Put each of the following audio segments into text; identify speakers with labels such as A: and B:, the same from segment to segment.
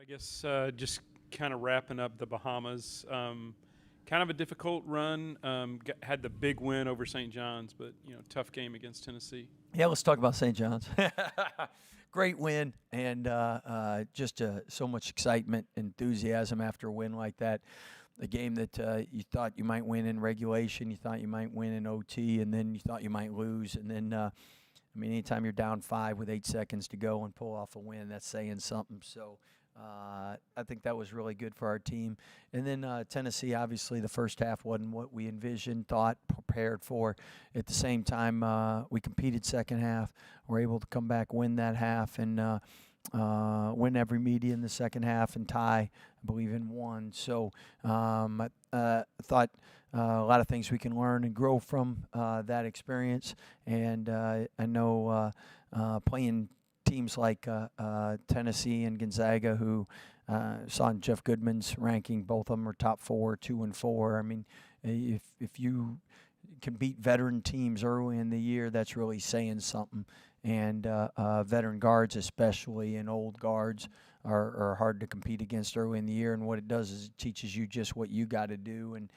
A: guess just kind of wrapping up the Bahamas. Kind of a difficult run. Had the big win over St. John's, but tough game against Tennessee.
B: Yeah, let's talk about St. John's. Great win, and just so much excitement, enthusiasm after a win like that. A game that you thought you might win in regulation, you thought you might win in OT, and then you thought you might lose. And then, anytime you're down 5 with 8 seconds to go and pull off a win, that's saying something. So I think that was really good for our team. And then Tennessee, obviously, the first half wasn't what we envisioned, thought, prepared for. At the same time, we competed second half. We're able to come back, win that half, and win every media in the second half and tie, I believe, in one. So I thought a lot of things we can learn and grow from that experience. And I know playing teams like Tennessee and Gonzaga, who saw in Jeff Goodman's ranking, both of them are top 4, 2 and 4. I mean, if you can beat veteran teams early in the year, that's really saying something. And veteran guards, especially, and old guards are hard to compete against early in the year. And what it does is it teaches you just what you got to do. And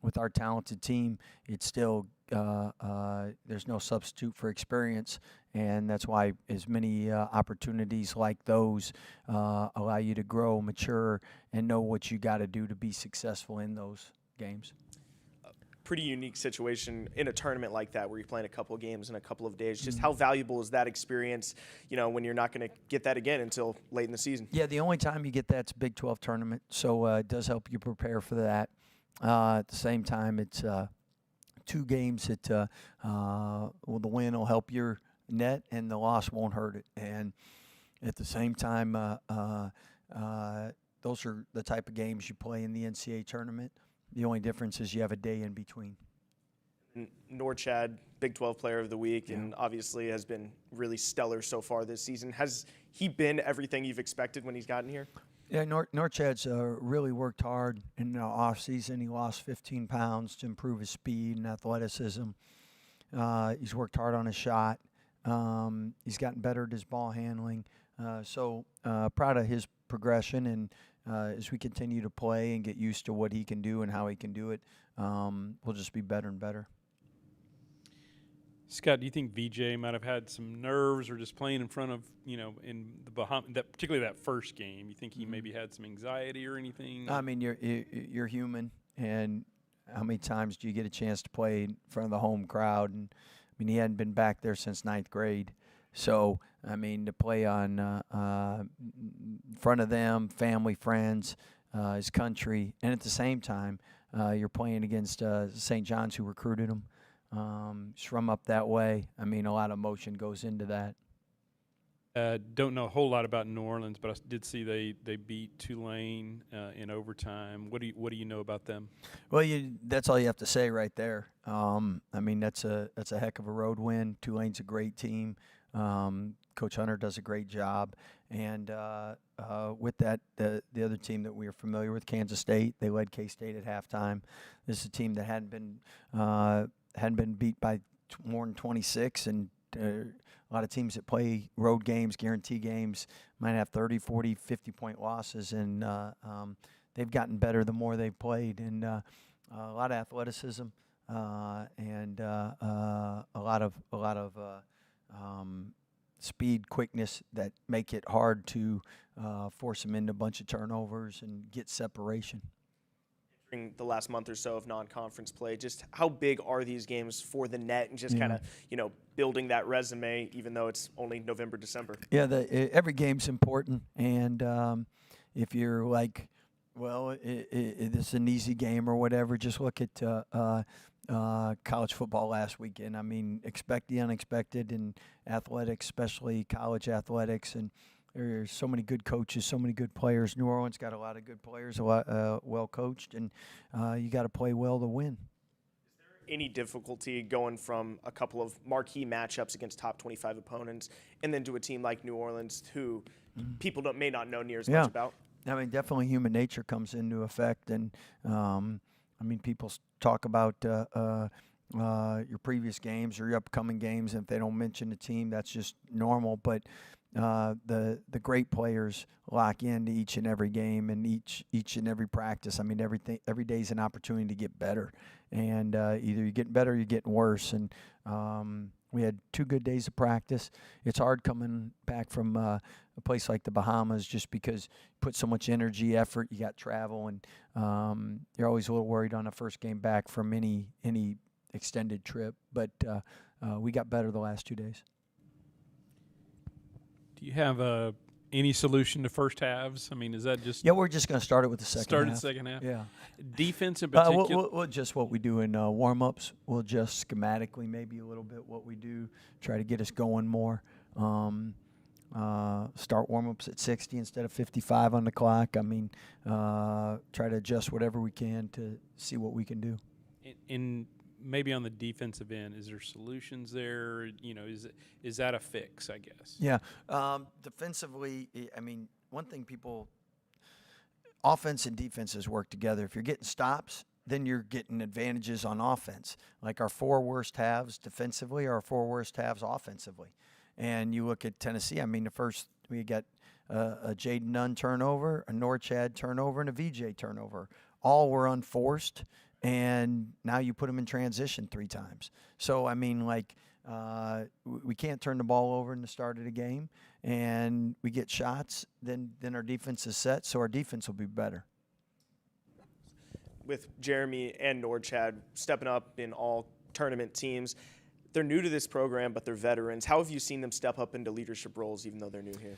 B: with our talented team, it's still there's no substitute for experience. And that's why as many opportunities like those allow you to grow, mature, and know what you got to do to be successful in those games.
C: Pretty unique situation in a tournament like that where you're playing a couple of games in a couple of days. Just how valuable is that experience, when you're not going to get that again until late in the season?
B: Yeah, the only time you get that's Big 12 tournament, so it does help you prepare for that. At the same time, it's 2 games that the win will help your net and the loss won't hurt it. And at the same time, those are the type of games you play in the NCAA tournament. The only difference is you have a day in between.
C: Norchad, Big 12 Player of the Week, and obviously has been really stellar so far this season. Has he been everything you've expected when he's gotten here?
B: Yeah, Norchad's really worked hard in the offseason. He lost 15 pounds to improve his speed and athleticism. He's worked hard on his shot. He's gotten better at his ball handling. So proud of his progression, and as we continue to play and get used to what he can do and how he can do it, we'll just be better and better.
A: Scott, do you think VJ might have had some nerves or just playing in front of, in the Bahamas, particularly that first game? You think he maybe had some anxiety or anything?
B: I mean, you're human, and how many times do you get a chance to play in front of the home crowd? And I mean, he hadn't been back there since 9th grade. So, I mean, to play on in front of them, family, friends, his country, and at the same time, you're playing against St. John's, who recruited him. He's from up that way. I mean, a lot of emotion goes into that.
A: Don't know a whole lot about New Orleans, but I did see they beat Tulane in overtime. What do you know about them?
B: Well, that's all you have to say right there. I mean, that's a heck of a road win. Tulane's a great team. Coach Hunter does a great job, and with that, the other team that we are familiar with, Kansas State, they led K-State at halftime. This is a team that hadn't been beat by more than 26, and a lot of teams that play road games, guarantee games, might have 30, 40, 50-point losses, and they've gotten better the more they've played, and a lot of athleticism and a lot of speed, quickness that make it hard to force them into a bunch of turnovers and get separation.
C: During the last month or so of non-conference play, just how big are these games for the net, and just kind of building that resume, even though it's only November, December?
B: Yeah, every game's important, and if you're like, well, this is an easy game or whatever, just look at college football last weekend. I mean, expect the unexpected in athletics, especially college athletics, and there's so many good coaches, so many good players. New Orleans got a lot of good players, a lot well coached, and you got to play well to win.
C: Is there any difficulty going from a couple of marquee matchups against top 25 opponents and then to a team like New Orleans, who people may not know near as much about?
B: I mean, definitely human nature comes into effect, and I mean, people talk about your previous games or your upcoming games, and if they don't mention the team, that's just normal. But the great players lock into each and every game and each and every practice. I mean, every day is an opportunity to get better, and either you're getting better or you're getting worse. And we had 2 good days of practice. It's hard coming back from a place like the Bahamas just because you put so much energy, effort. You got travel, and you're always a little worried on the first game back from any extended trip. But we got better the last 2 days.
A: Do you have any solution to first halves? I mean, is that just
B: Yeah, we're just going to start it with the second
A: started
B: half.
A: second half?
B: Yeah.
A: Defense in particular.
B: We'll just what we do in warm-ups. We'll just schematically maybe a little bit what we do, try to get us going more. Start warm-ups at 60 instead of 55 on the clock. I mean, try to adjust whatever we can to see what we can do.
A: In maybe on the defensive end, is there solutions there? You know, is that a fix, I guess?
B: Yeah. Defensively, I mean, one thing offense and defenses work together. If you're getting stops, then you're getting advantages on offense. Like our 4 worst halves defensively are our 4 worst halves offensively. And you look at Tennessee, I mean, the first we got a Jaden Nunn turnover, a Norchad turnover, and a VJ turnover. All were unforced. And now you put them in transition 3 times. So, I mean, like, we can't turn the ball over in the start of the game, and we get shots, then our defense is set, so our defense will be better.
C: With Jeremy and Norchad stepping up in all tournament teams, they're new to this program, but they're veterans. How have you seen them step up into leadership roles, even though they're new here?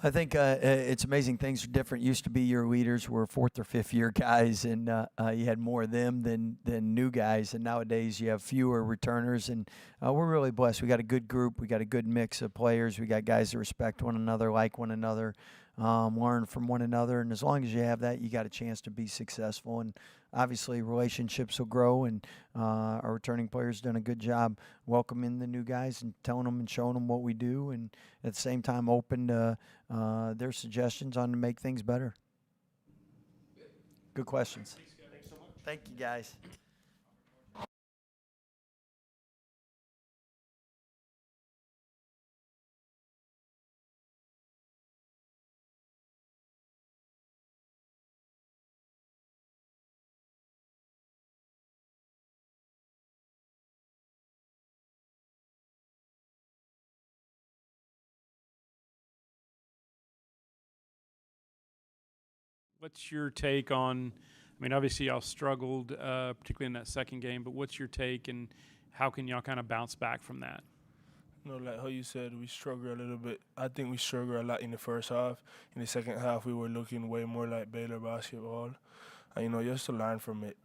B: I think it's amazing. Things are different. Used to be your leaders were 4th or 5th year guys, and you had more of them than new guys. And nowadays you have fewer returners, and we're really blessed. We got a good group. We got a good mix of players. We got guys that respect one another, like one another, learn from one another. And as long as you have that, you got a chance to be successful. And obviously relationships will grow, and our returning players done a good job welcoming the new guys and telling them and showing them what we do, and at the same time open to their suggestions on to make things better. Good questions.
C: Thanks so much.
B: Thank you, guys.
A: What's your take on? I mean, obviously y'all struggled, particularly in that second game. But what's your take, and how can y'all kind of bounce back from that?
D: No, like how you said, we struggled a little bit. I think we struggled a lot in the first half. In the second half, we were looking way more like Baylor basketball. And, just to learn from it,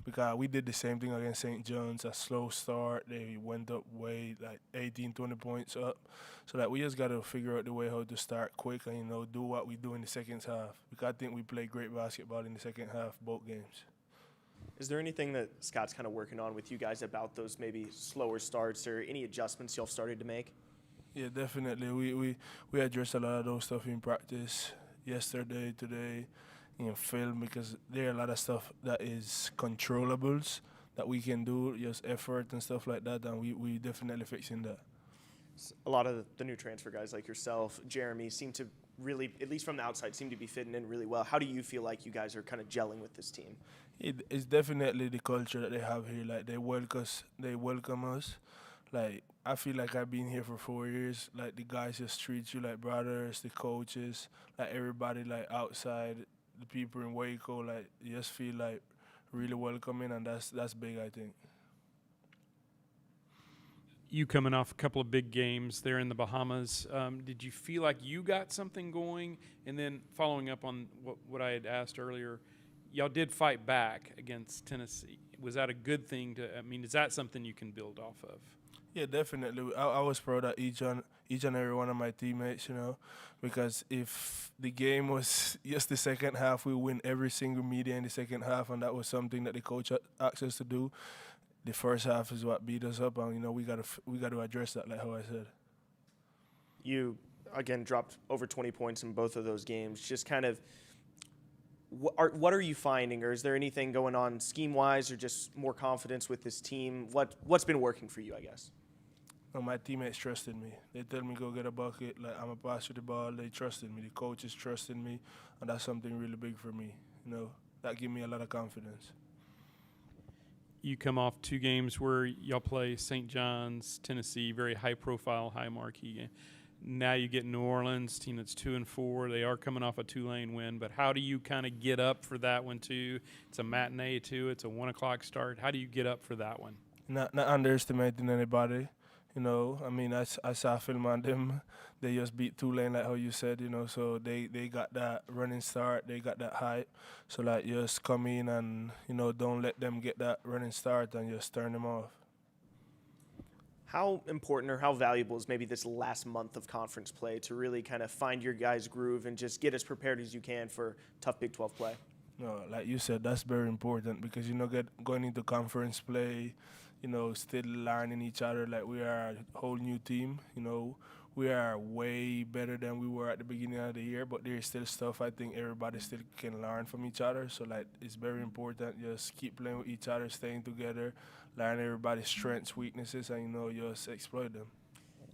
D: because we did the same thing against St. John's, a slow start. They went up way, like 18, 20 points up. So, we just got to figure out the way how to start quick and, do what we do in the second half. Because I think we played great basketball in the second half, both games.
C: Is there anything that Scott's kind of working on with you guys about those maybe slower starts, or any adjustments y'all started to make?
D: Yeah, definitely. We addressed a lot of those stuff in practice yesterday, today, film, because there are a lot of stuff that is controllables that we can do, just effort and stuff like that, and we definitely fixing that.
C: A lot of the new transfer guys like yourself, Jeremy, seem to really, at least from the outside, seem to be fitting in really well. How do you feel like you guys are kind of gelling with this team?
D: It's definitely the culture that they have here. Like, they welcome us. Like, I feel like I've been here for 4 years. Like, the guys just treat you like brothers, the coaches, like everybody, like outside, the people in Waco, like, you just feel like really welcoming, and that's big, I think.
A: You coming off a couple of big games there in the Bahamas, did you feel like you got something going? And then following up on what I had asked earlier, y'all did fight back against Tennessee. Was that a good thing is that something you can build off of?
D: Yeah, definitely. I was proud of each and every one of my teammates, because if the game was just the second half, we win every single media in the second half, and that was something that the coach asked us to do. The first half is what beat us up, and we got to address that, like how I said.
C: You again dropped over 20 points in both of those games. Just kind of, what are you finding, or is there anything going on scheme-wise, or just more confidence with this team? What's been working for you, I guess?
D: my teammates trusted me. They tell me go get a bucket. Like, I'm a passer the ball. They trusted me. The coaches trusted me, and that's something really big for me. That gave me a lot of confidence.
A: You come off 2 games where y'all play St. John's, Tennessee, very high-profile, high-marquee game. Now you get New Orleans, team that's 2-4. They are coming off a Tulane win, but how do you kind of get up for that one too? It's a matinee too. It's a 1 o'clock start. How do you get up for that one?
D: Not underestimating anybody. I saw film on them. They just beat Tulane, like how you said, so they got that running start. They got that hype. So, just come in and, don't let them get that running start and just turn them off.
C: How important or how valuable is maybe this last month of conference play to really kind of find your guys' groove and just get as prepared as you can for tough Big 12 play?
D: No, like you said, that's very important because, going into conference play, still learning each other. Like, we are a whole new team, we are way better than we were at the beginning of the year, but there's still stuff I think everybody still can learn from each other. So, it's very important. Just keep playing with each other, staying together, learn everybody's strengths, weaknesses, and, just exploit them.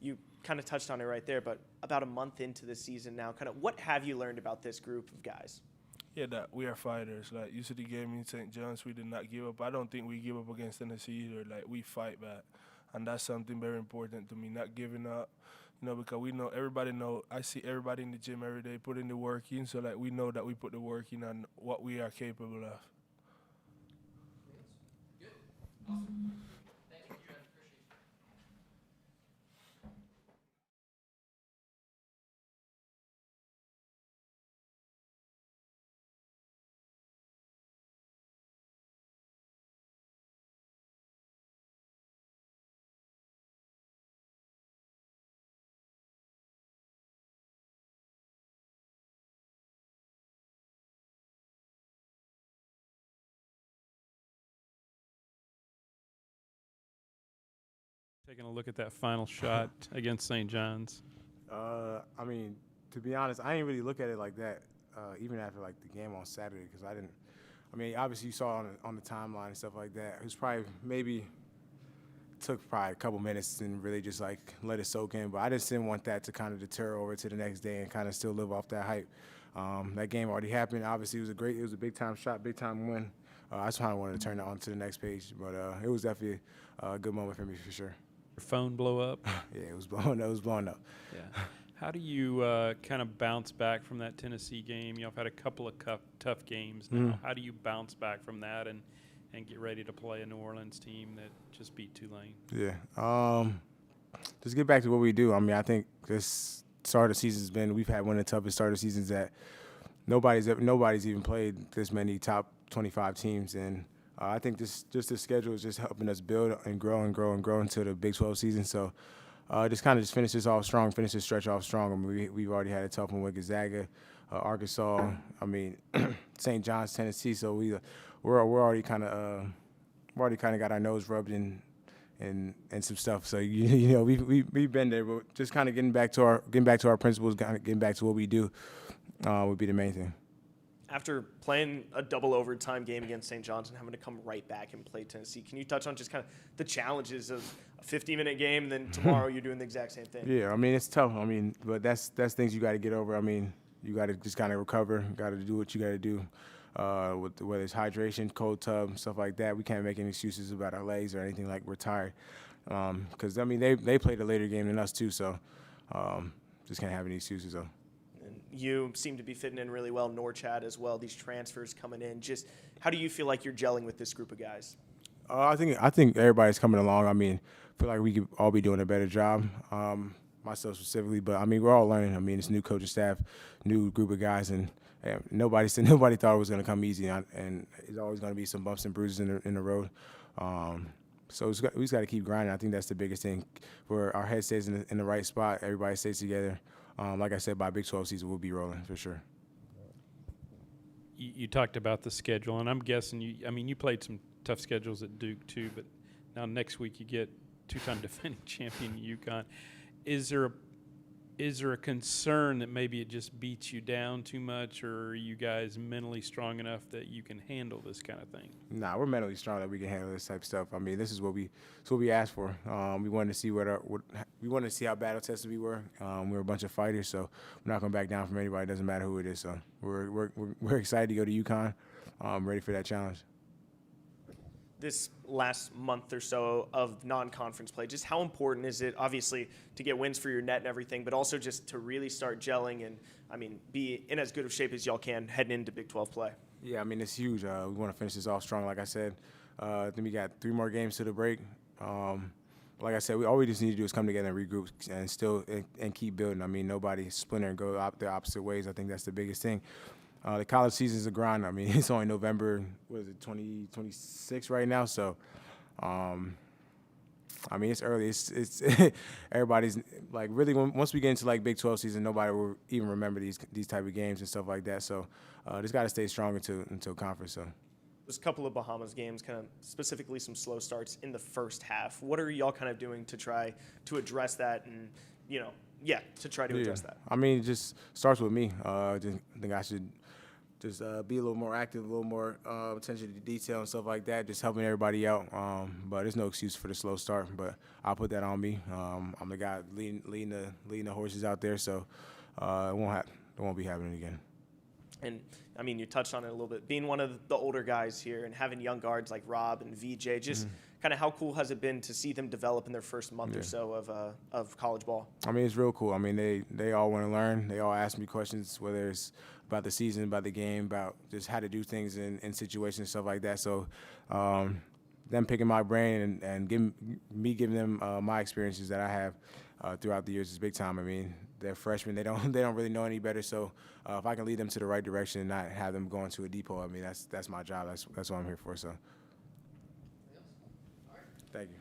C: You kind of touched on it right there, but about a month into the season now, kind of what have you learned about this group of guys?
D: Yeah, that we are fighters. Like, you see the game in St. John's, we did not give up. I don't think we give up against Tennessee either. Like, we fight back. And that's something very important to me, not giving up. Because we know, everybody know, I see everybody in the gym every day putting the work in. So, we know that we put the work in and what we are capable of.
B: Good. Awesome. Thank you, Judd. Appreciate it.
A: Taking a look at that final shot against St. John's.
E: To be honest, I didn't really look at it like that, even after the game on Saturday, because I didn't. Obviously you saw on the timeline and stuff like that. It was took a couple minutes and really just let it soak in. But I just didn't want that to kind of deter over to the next day and kind of still live off that hype. That game already happened. Obviously it was a big time shot, big time win. I just kind of wanted to turn it on to the next page, but it was definitely a good moment for me for sure.
A: Your phone blow up?
E: Yeah, it was blowing up.
A: Yeah. How do you kind of bounce back from that Tennessee game? Y'all have had a couple of tough games now.
E: Mm-hmm.
A: How do you bounce back from that and get ready to play a New Orleans team that just beat Tulane?
E: Yeah. Just get back to what we do. I think this start of the season's we've had one of the toughest start of seasons that nobody's even played this many top 25 teams, and I think this schedule is just helping us build and grow into the Big 12 season. So just finish this off strong, finish this stretch off strong. We've already had a tough one with Gonzaga, Arkansas. St. John's, Tennessee. So we're already kind of got our nose rubbed in some stuff. So we've been there, but just kind of getting back to our principles, getting back to what we do would be the main thing.
C: After playing a double overtime game against St. John's and having to come right back and play Tennessee, can you touch on just kind of the challenges of a 50-minute game, and then tomorrow you're doing the exact same thing?
E: Yeah, it's tough. But that's things you got to get over. You got to just kind of recover. Got to do what you got to do. Whether it's hydration, cold tub, stuff like that. We can't make any excuses about our legs or anything like we're tired. Because they played a later game than us too. So just can't have any excuses though.
C: You seem to be fitting in really well, Norchad as well, these transfers coming in. Just how do you feel like you're gelling with this group of guys?
E: I think everybody's coming along. I feel like we could all be doing a better job, myself specifically. But, we're all learning. It's new coaching staff, new group of guys, and nobody thought it was going to come easy. And there's always going to be some bumps and bruises in the road. So we just got to keep grinding. I think that's the biggest thing. Where our head stays in the right spot, everybody stays together. Like I said, by Big 12 season, we'll be rolling for sure.
A: You talked about the schedule, and I'm guessing you played some tough schedules at Duke too, but now next week you get two-time defending champion UConn. Is there Is there a concern that maybe it just beats you down too much, or are you guys mentally strong enough that you can handle this kind of thing?
E: Nah, we're mentally strong that we can handle this type of stuff. I mean, this is what we asked for. We wanted to see we wanted to see how battle tested we were. We're a bunch of fighters, so we're not going to back down from anybody. It doesn't matter who it is. So we're excited to go to UConn. Ready for that challenge.
C: This last month or so of non-conference play, just how important is it, obviously, to get wins for your net and everything, but also just to really start gelling and, I mean, be in as good of shape as y'all can heading into Big 12 play?
E: Yeah, I mean, it's huge. We want to finish this off strong, like I said. Then we got 3 more games to the break. Like I said, all we just need to do is come together and regroup and still and keep building. I mean, nobody splinter and go the opposite ways. I think that's the biggest thing. The college season is a grind. I mean, it's only November, 2026 right now. So, I mean, it's early. It's everybody's like really once we get into like Big 12 season, nobody will even remember these type of games and stuff like that. So, just got to stay strong until conference. So.
C: There's a couple of Bahamas games, kind of specifically some slow starts in the first half. What are y'all kind of doing to try to address that and, to try to address that?
E: I mean, it just starts with me. I think I should just be a little more active, a little more attention to detail and stuff like that, just helping everybody out. But there's no excuse for the slow start, but I'll put that on me. I'm the guy leading the horses out there, so it won't be happening again.
C: And, I mean, you touched on it a little bit. Being one of the older guys here and having young guards like Rob and VJ, just kind of how cool has it been to see them develop in their first month or so of college ball? I
E: mean, it's real cool. I mean, they all want to learn. They all ask me questions, whether it's about the season, about the game, about just how to do things in situations and stuff like that. So them picking my brain and giving them my experiences that I have throughout the years is big time. I mean, they're freshmen. They don't really know any better. So if I can lead them to the right direction and not have them going to a depot, I mean, that's my job. That's what I'm here for. So thank you.